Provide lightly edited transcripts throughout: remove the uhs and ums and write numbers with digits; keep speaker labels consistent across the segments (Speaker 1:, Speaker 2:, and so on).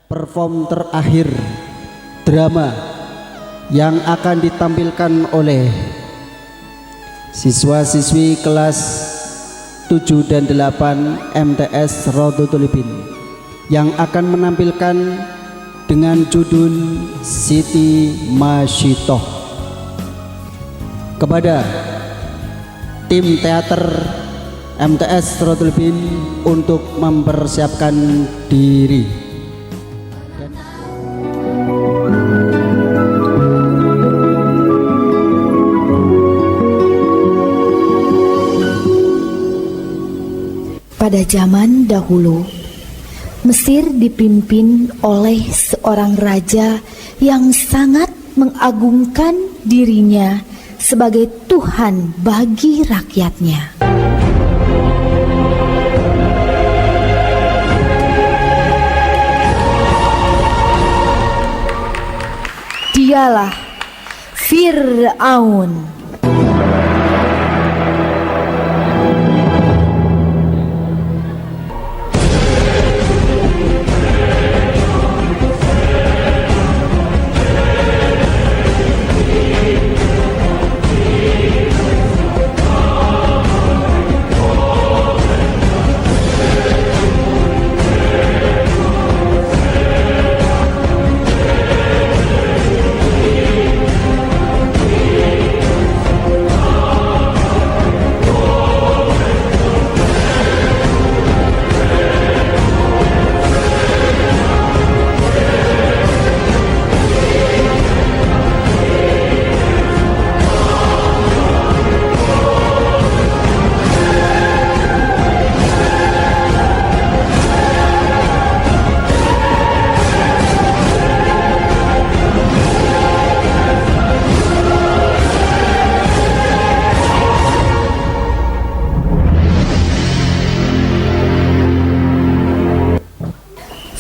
Speaker 1: perform terakhir drama yang akan ditampilkan oleh siswa-siswi kelas 7 dan 8 MTS Raudhatul Bin yang akan menampilkan dengan judul Siti Masyitoh. Kepada tim teater MTS Raudhatul Bin untuk mempersiapkan diri.
Speaker 2: Pada zaman dahulu, Mesir dipimpin oleh seorang raja yang sangat mengagungkan dirinya sebagai Tuhan bagi rakyatnya. Dialah Fir'aun.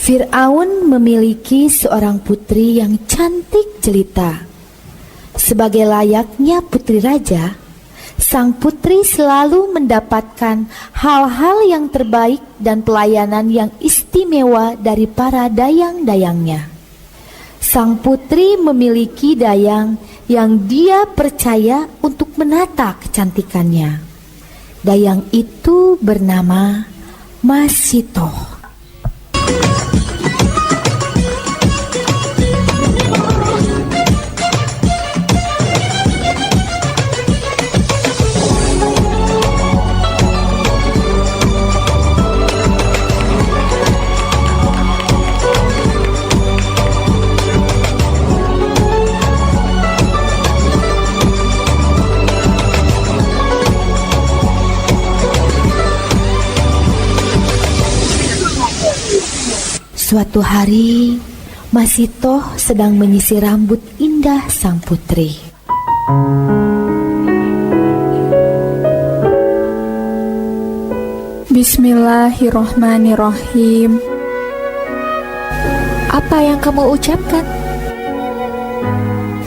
Speaker 2: Fir'aun memiliki seorang putri yang cantik jelita. Sebagai layaknya putri raja, sang putri selalu mendapatkan hal-hal yang terbaik dan pelayanan yang istimewa dari para dayang-dayangnya. Sang putri memiliki dayang yang dia percaya untuk menata kecantikannya. Dayang itu bernama Masyitoh. Suatu hari, Masyitoh sedang menyisir rambut indah sang putri.
Speaker 3: Bismillahirrohmanirrohim.
Speaker 2: Apa yang kamu ucapkan?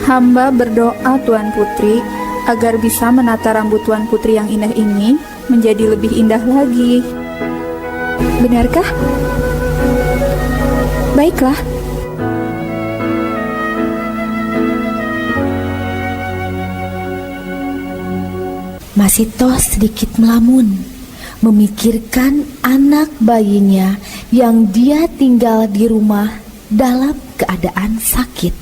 Speaker 3: Hamba berdoa Tuan Putri agar bisa menata rambut Tuan Putri yang indah ini menjadi lebih indah lagi.
Speaker 2: Benarkah? Baiklah. Masyitoh sedikit melamun, memikirkan anak bayinya yang dia tinggal di rumah dalam keadaan sakit.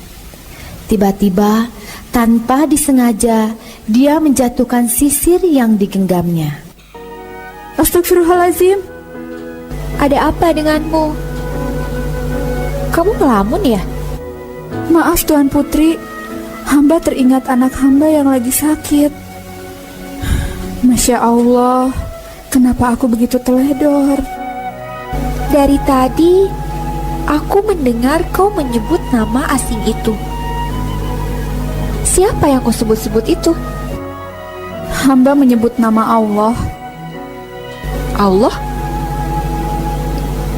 Speaker 2: Tiba-tiba, tanpa disengaja, dia menjatuhkan sisir yang digenggamnya.
Speaker 3: Astagfirullahaladzim.
Speaker 2: Ada apa denganmu? Kamu melamun ya?
Speaker 3: Maaf Tuan Putri, hamba teringat anak hamba yang lagi sakit. Masya Allah, kenapa aku begitu teledor?
Speaker 2: Dari tadi, aku mendengar kau menyebut nama asing itu. Siapa yang kau sebut-sebut itu?
Speaker 3: Hamba menyebut nama Allah.
Speaker 2: Allah?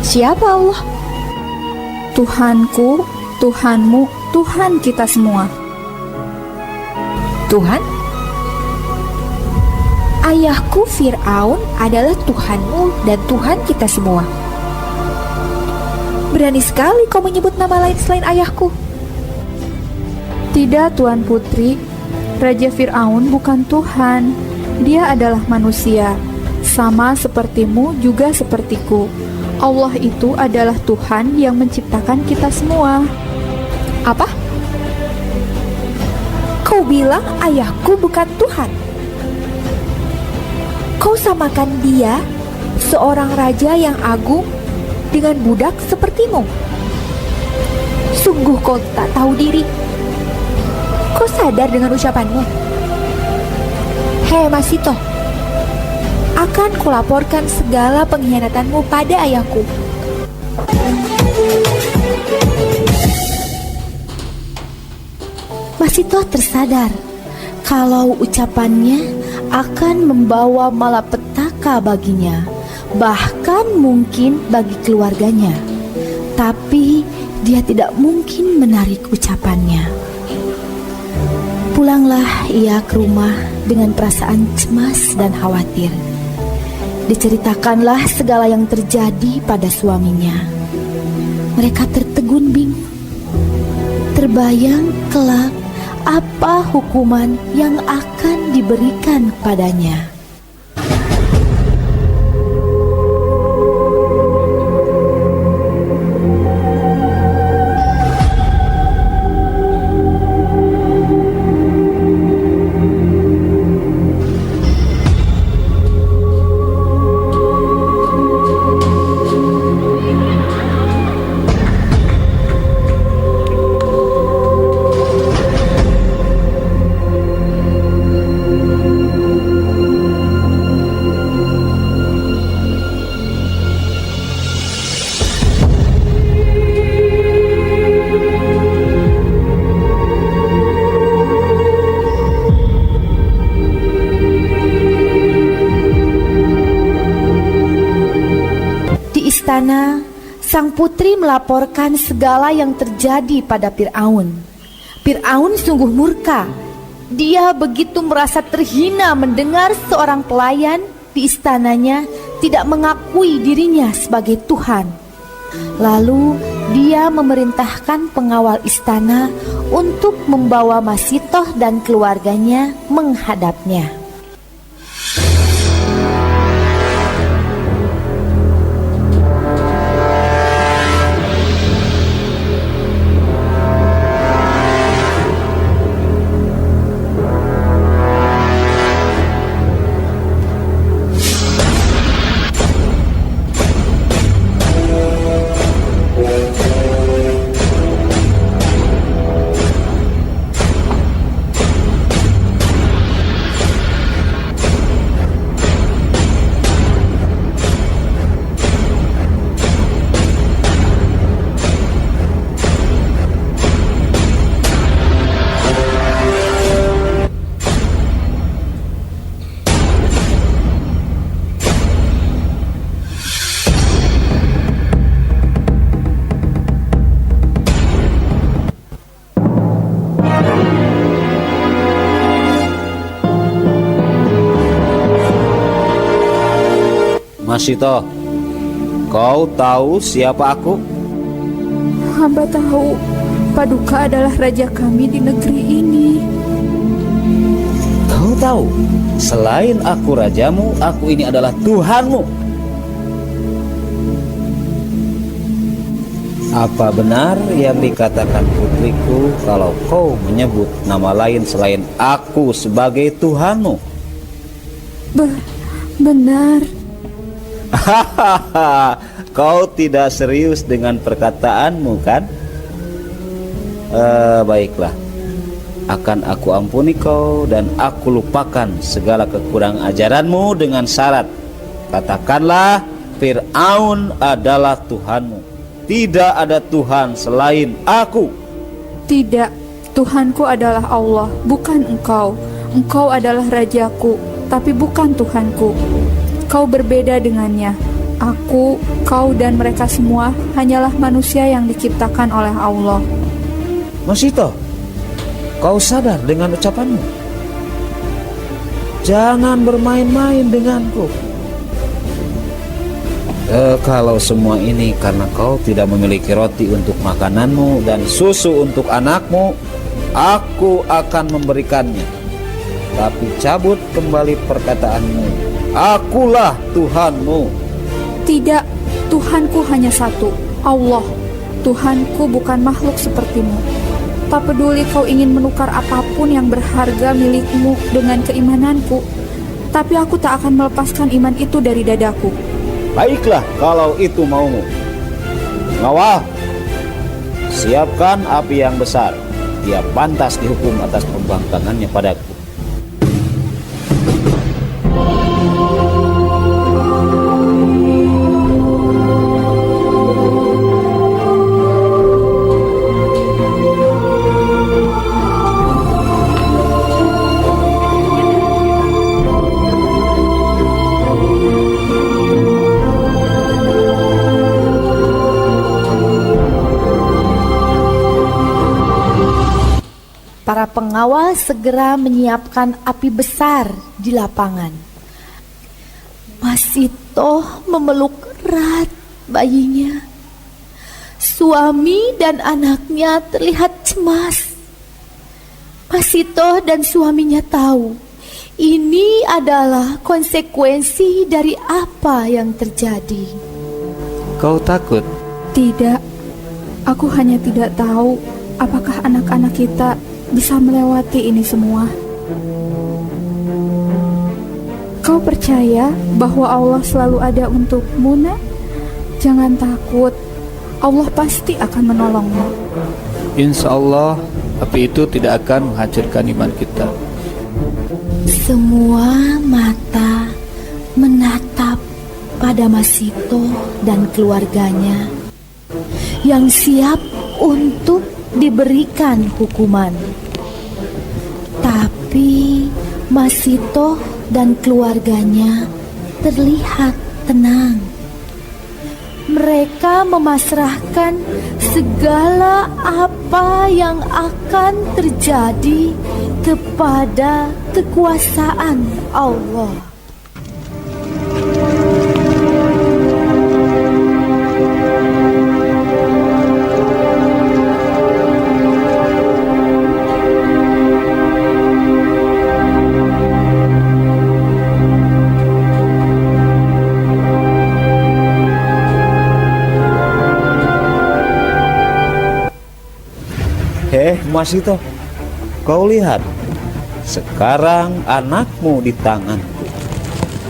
Speaker 2: Siapa Allah?
Speaker 3: Tuhanku, Tuhanmu, Tuhan kita semua.
Speaker 2: Tuhan? Ayahku Fir'aun adalah Tuhanmu dan Tuhan kita semua. Berani sekali kau menyebut nama lain selain ayahku.
Speaker 3: Tidak, Tuan Putri. Raja Fir'aun bukan Tuhan. Dia adalah manusia, sama sepertimu juga sepertiku. Allah itu adalah Tuhan yang menciptakan kita semua.
Speaker 2: Apa? Kau bilang ayahku bukan Tuhan? Kau samakan dia, seorang raja yang agung, dengan budak sepertimu. Sungguh kau tak tahu diri. Kau sadar dengan ucapanmu? Hei Masito, akan kulaporkan segala pengkhianatanmu pada ayahku.
Speaker 4: Masito tersadar kalau ucapannya akan membawa malapetaka baginya, bahkan mungkin bagi keluarganya. Tapi dia tidak mungkin menarik ucapannya. Pulanglah ia ke rumah dengan perasaan cemas dan khawatir. Diceritakanlah segala yang terjadi pada suaminya. Mereka tertegun bingung. Terbayang kelak apa hukuman yang akan diberikan padanya. Istana, sang putri melaporkan segala yang terjadi pada Fir'aun. Fir'aun sungguh murka. Dia begitu merasa terhina mendengar seorang pelayan di istananya tidak mengakui dirinya sebagai Tuhan. Lalu dia memerintahkan pengawal istana untuk membawa Masitoh dan keluarganya menghadapnya.
Speaker 5: Masito, kau tahu siapa aku?
Speaker 3: Hamba tahu, Paduka adalah raja kami di negeri ini.
Speaker 5: Kau tahu, selain aku rajamu, aku ini adalah Tuhanmu. Apa benar yang dikatakan putriku kalau kau menyebut nama lain selain aku sebagai Tuhanmu?
Speaker 3: Benar.
Speaker 5: Hahaha, kau tidak serius dengan perkataanmu kan? Baiklah, akan aku ampuni kau dan aku lupakan segala kekurang ajaranmu dengan syarat. Katakanlah Fir'aun adalah Tuhanmu. Tidak ada Tuhan selain aku.
Speaker 3: Tidak, Tuhanku adalah Allah, bukan engkau. Engkau adalah rajaku, tapi bukan Tuhanku. Kau berbeda dengannya. Aku, kau dan mereka semua hanyalah manusia yang diciptakan oleh Allah.
Speaker 5: Masito, kau sadar dengan ucapanmu? Jangan bermain-main denganku. Kalau semua ini karena kau tidak memiliki roti untuk makananmu dan susu untuk anakmu, aku akan memberikannya. Tapi cabut kembali perkataanmu, akulah Tuhanmu.
Speaker 3: Tidak, Tuhanku hanya satu, Allah. Tuhanku bukan makhluk sepertimu. Tak peduli kau ingin menukar apapun yang berharga milikmu dengan keimananku, tapi aku tak akan melepaskan iman itu dari dadaku.
Speaker 5: Baiklah kalau itu maumu. Ngawal, siapkan api yang besar. Dia pantas dihukum atas pembangkangannya padaku.
Speaker 4: Para pengawal segera menyiapkan api besar di lapangan. Masito memeluk erat bayinya. Suami dan anaknya terlihat cemas. Masito dan suaminya tahu ini adalah konsekuensi dari apa yang terjadi.
Speaker 6: Kau takut?
Speaker 3: Tidak, aku hanya tidak tahu apakah anak-anak kita bisa melewati ini semua. Kau percaya bahwa Allah selalu ada untukmu, Nak? Jangan takut, Allah pasti akan menolongmu.
Speaker 6: Insya Allah api itu tidak akan menghancurkan iman kita.
Speaker 4: Semua mata menatap pada Masito dan keluarganya yang siap untuk diberikan hukuman. Tapi Masito dan keluarganya terlihat tenang. Mereka memasrahkan segala apa yang akan terjadi kepada kekuasaan Allah.
Speaker 5: Masito, kau lihat, sekarang anakmu di tanganku.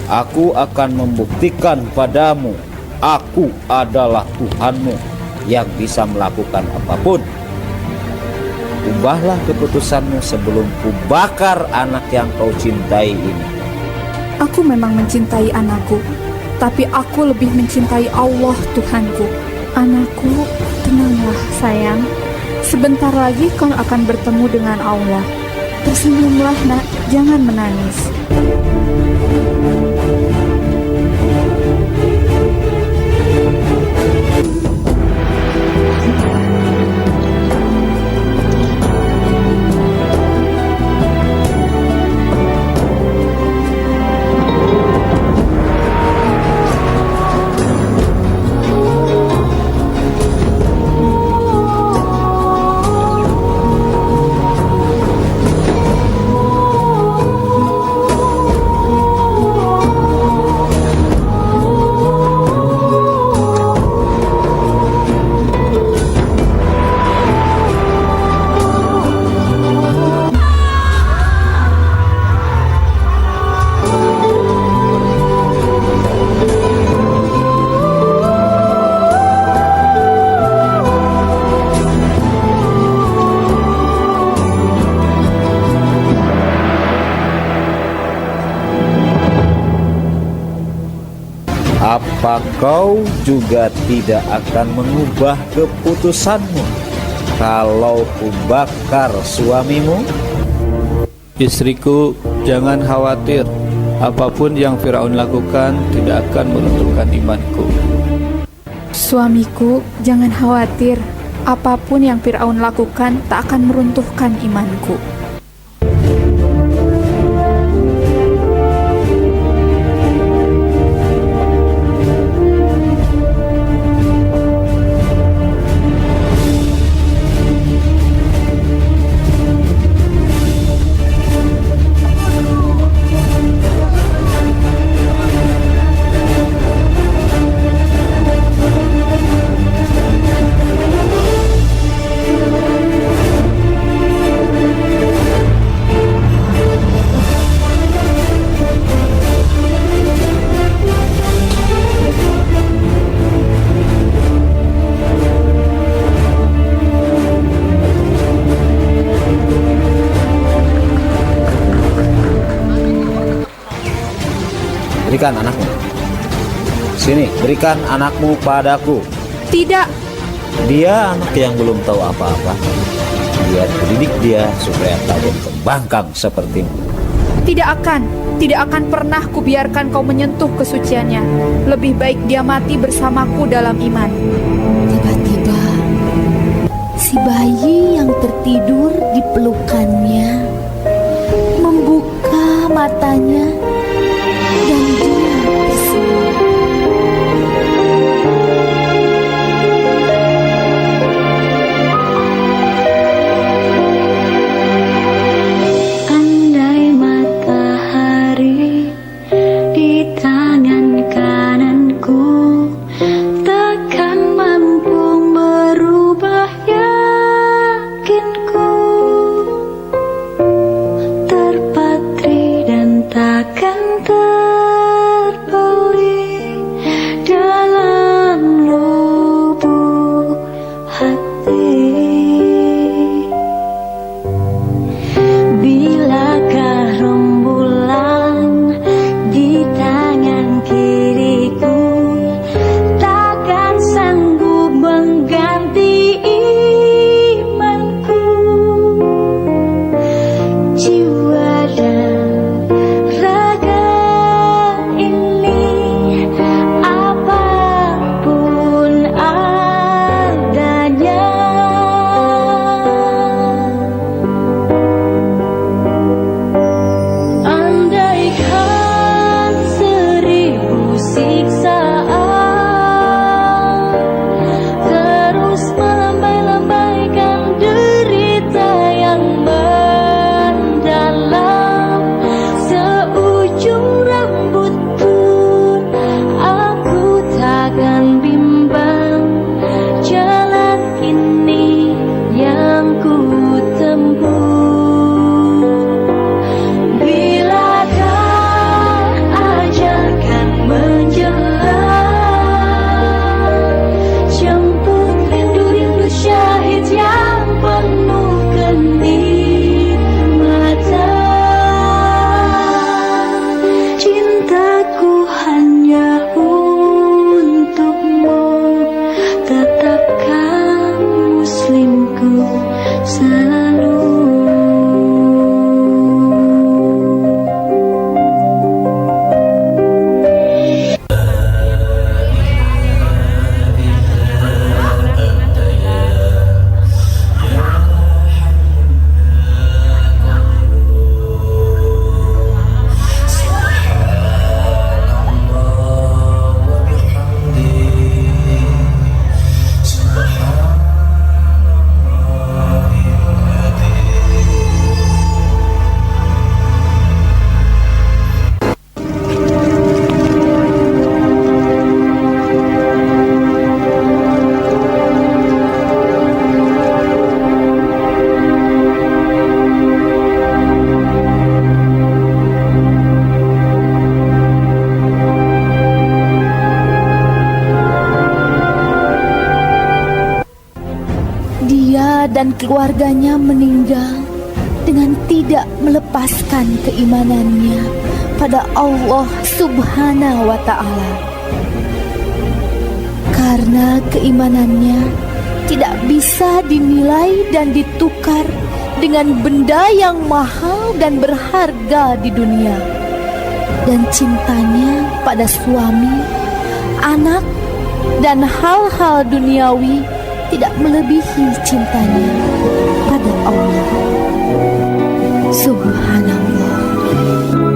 Speaker 5: Aku akan membuktikan padamu, aku adalah Tuhanmu yang bisa melakukan apapun. Ubahlah keputusanmu sebelum kubakar anak yang kau cintai ini.
Speaker 3: Aku memang mencintai anakku, tapi aku lebih mencintai Allah Tuhanku. Anakku, tenanglah sayang. Sebentar lagi kau akan bertemu dengan Allah. Tersenyumlah, Nak, jangan menangis.
Speaker 5: Apa kau juga tidak akan mengubah keputusanmu kalau kubakar suamimu?
Speaker 6: Istriku, jangan khawatir. Apapun yang Firaun lakukan tidak akan meruntuhkan imanku.
Speaker 3: Suamiku, jangan khawatir. Apapun yang Firaun lakukan tak akan meruntuhkan imanku.
Speaker 5: Berikan anakmu. Sini, berikan anakmu padaku.
Speaker 3: Tidak,
Speaker 5: Dia anak yang belum tahu apa-apa. Biar dididik dia supaya tak jadi pembangkang sepertimu.
Speaker 3: tidak akan pernah kubiarkan kau menyentuh kesuciannya. Lebih baik dia mati bersamaku dalam iman.
Speaker 4: Tiba-tiba si bayi yang tertidur di pelukannya membuka matanya dan dia tersenyum.
Speaker 7: Andai matahari di tangan kananku takkan mampu merubah yakinku, terpatri dan takkan terbeli dalam lubuk hati. Bilakah rembulan di tangan kiriku takkan sanggup mengganti imanku, jiwa dan raga ini apapun adanya. Andaikan 1000 siksaan terus melambai-lambaikan derita yang mendalam, seujung rambut pun aku takkan bimbang jalan ini yang ku tempuh. Bilakah ajal kan menjelang, jemput rindu-rindu syahid yang penuh kenikmatan. Cintaku hanya untukmu, tetapkan muslimku selalu.
Speaker 4: Dia dan keluarganya meninggal dengan tidak melepaskan keimanannya pada Allah Subhanahu wa Ta'ala. Karena keimanannya tidak bisa dinilai dan ditukar dengan benda yang mahal dan berharga di dunia, dan cintanya pada suami, anak, dan hal-hal duniawi tidak melebihi cintanya pada Allah Subhanallah.